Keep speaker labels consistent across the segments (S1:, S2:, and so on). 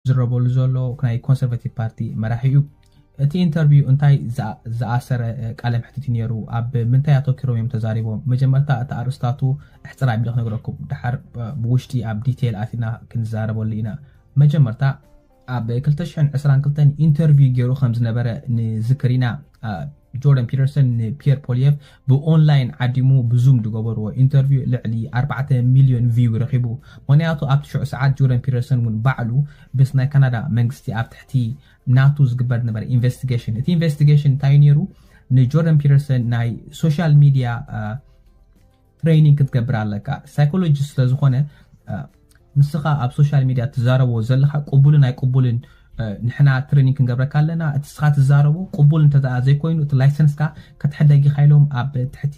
S1: ዝረበሉ ዘሎ ናይ ኮንሰርቫቲቭ ፓርቲ መራሒዩ እቲ ኢንተርቪው እንታይ ዝኣሰረ ቃለ መሕትት ነይሩ ኣብ ምንታይ ኣተኪሮም እዮም ተዛሪቦም መጀመርታ እቲ ኣርስታቱ እሕፅራ ቢለ ክነግረኩም ድሓር ብውሽጢ ኣብ ዲቴል ኣቲና ክንዛረበሉ ኢና መጀመርታ ኣብ 2022 ኢንተርቪው ገይሩ ከም ዝነበረ ንዝክር ኢና ጆርዳን ፒተርሰን ፒየር ፖሊየቭ ብኦንላይን ዓዲሙ ብዙም ዝገበርዎ ኢንተርቪው ልዕሊ 4 ሚሊዮን ቪው ረኺቡ ምክንያቱ ኣብ 9 ሰዓት ጆርዳን ፒተርሰን እውን ባዕሉ ብስ ናይ ካናዳ መንግስቲ ኣብ ትሕቲ ናቱ ዝግበር ነበረ ኢንቨስቲጌሽን እቲ ኢንቨስቲጌሽን እንታይ ነይሩ ንጆርዳን ፒተርሰን ናይ ሶሻል ሚድያ ትሬኒንግ ክትገብር ኣለካ ሳይኮሎጂስት ስለዝኾነ ንስኻ ኣብ ሶሻል ሚድያ ትዛረቦ ዘለኻ ቅቡልን ናይ ቅቡልን ንሕና ትሬኒንግ ክንገብረካ ኣለና እቲ ስኻ ትዛረቦ ቅቡል እንተኣ ዘይኮይኑ እቲ ላይሰንስካ ከተሕደጊ ኻይሎም ኣብ ትሕቲ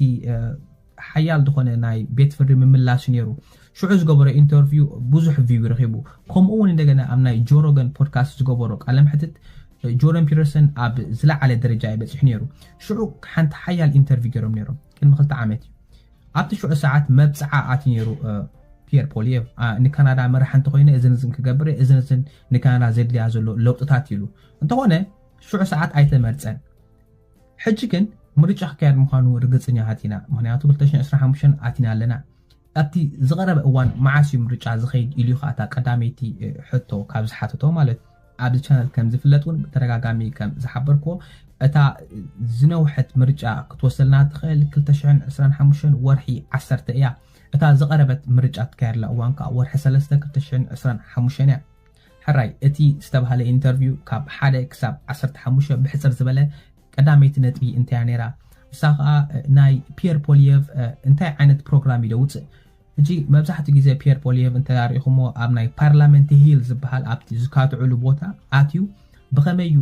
S1: ሓያል ዝኾነ ናይ ቤት ፍርዲ ምምላስ ነይሩ ሽዑ ዝገበሮ ኢንተርቪው ብዙሕ ቪው ረኺቡ ከምኡውን እንደገና ኣብ ናይ ጆሮገን ፖድካስት ዝገበሮ ቃለ መሕትት ጆርዳን ፒተርሰን ኣብ ዝለዓለ ደረጃ ይበፅሕ ነይሩ ሽዑ ሓንቲ ሓያል ኢንተርቪው ገይሮም ነይሮም ቅድሚ 2 ዓመት እዩ ኣብቲ 9 ሰዓት መብፅዓ ኣቲ ነይሩ ፒየር ፖሊየቭ ንካናዳ መራሒ እንተኮይነ እዝን ክገብር እዝን ንካናዳ ዘድልያ ዘሎ ለውጥታት ኢሉ እንተኾነ 9 ሰዓት ኣይተመርፀን ሕጂ ግን ምርጫ ክካየድ ምዃኑ ርግፀኛ ሃቲና ምክንያቱ 2025 ኣቲና ኣለና ኣብቲ ዝቐረበ እዋን ማዓስዩ ምርጫ ዝኸይድ ኢሉ ካታ ቀዳመይቲ ሕቶ ካብ ዝሓተቶ ማለት ኣብ ቻነል ከም ዝፍለጥ እውን ብተደጋጋሚ ከም ዝሓበርኮ እታ ዝነውሐት ምርጫ ክትወሰልና ትኽእል 2025 ወርሒ 10 እያ እታ ዝቐረበት ምርጫ ትካየድላ እዋን ከዓ ወርሒ 3 2025 እያ ሕራይ እቲ ዝተባሃለ ኢንተርቪው ካብ 1 ክሳብ 15 ብሕፅር ዝበለ ቀዳመይቲ ነጥቢ እንታይ ነይራ እሳ ከዓ ናይ ፒየር ፖሊየቭ እንታይ ዓይነት ፕሮግራም ይለውፅእ እጂ መብዛሕትኡ ግዜ ፒየር ፖሊየቭ እንተዳሪኹሞ ኣብ ናይ ፓርላመንት ሂል ዝበሃል ኣብቲ ዝካትዕሉ ቦታ ኣትዩ ብኸመዩ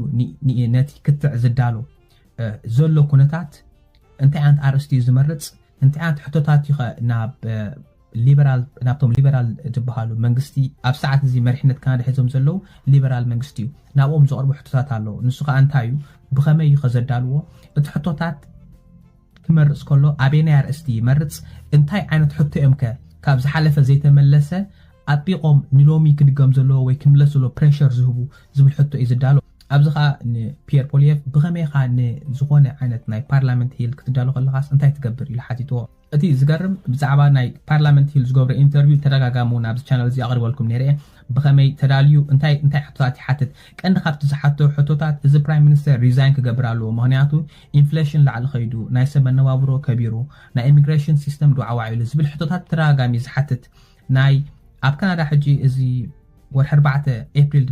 S1: ነቲ ክትዕ ዝዳሎ ዘሎ ኩነታት እንታይ ዓይነት ኣርእስቲ ዝመርፅ እንታይ ዓይነት ሕቶታት ይኸ ናብቶም ሊበራል ዝበሃሉ መንግስቲ ኣብ ሰዓት እዚ መሪሕነት ካናዳ ሒዞም ዘለው ሊበራል መንግስቲ እዩ ናብኦም ዘቕርቡ ሕቶታት ኣለዉ ንሱ ከዓ እንታይ እዩ ብኸመይ ይኸ ዘዳልዎ እቲ ሕቶታት ክመርፅ ከሎ ኣበየናይ ኣርእስቲ ይመርፅ እንታይ ዓይነት ሕቶ እዮም ከ ካብ ዝሓለፈ ዘይተመለሰ ኣጥቢቆም ንሎሚ ክድገም ዘለዎ ወይ ክምለስ ዘሎ ፕሬሸር ዝህቡ ዝብል ሕቶ እዩ ዝዳሎ ኣብዚ ከዓ ንፒየር ፖሊየቭ ብኸመይ ኻ ንዝኾነ ዓይነት ናይ ፓርላመንት ሂል ክትዳሎ ከለኻስ እንታይ ትገብር ኢሉ ሓቲትዎ እቲ ዝገርም ብዛዕባ ናይ ፓርላመንት ሂል ዝገብረ ኢንተርቪው ተደጋጋሚ እውን ኣብዚ ቻነል እዚ ኣቕሪበልኩም ነይረ ብኸመይ ተዳልዩ እንታይ ሕቶታት ይሓትት ቀንዲ ካብቲ ዝሓቶ ሕቶታት እዚ ፕራይም ሚኒስተር ሪዛይን ክገብር ኣለዎ ምክንያቱ ኢንፍሌሽን ላዕሊ ኸይዱ ናይ ሰብ መነባብሮ ከቢሩ ናይ ኢሚግሬሽን ሲስተም ድዋዕዋዕ ኢሉ ዝብል ሕቶታት ተደጋጋሚ ዝሓትት ናይ ኣብ ካናዳ ሕጂ እዚ ወርሒ 4 ኤፕሪል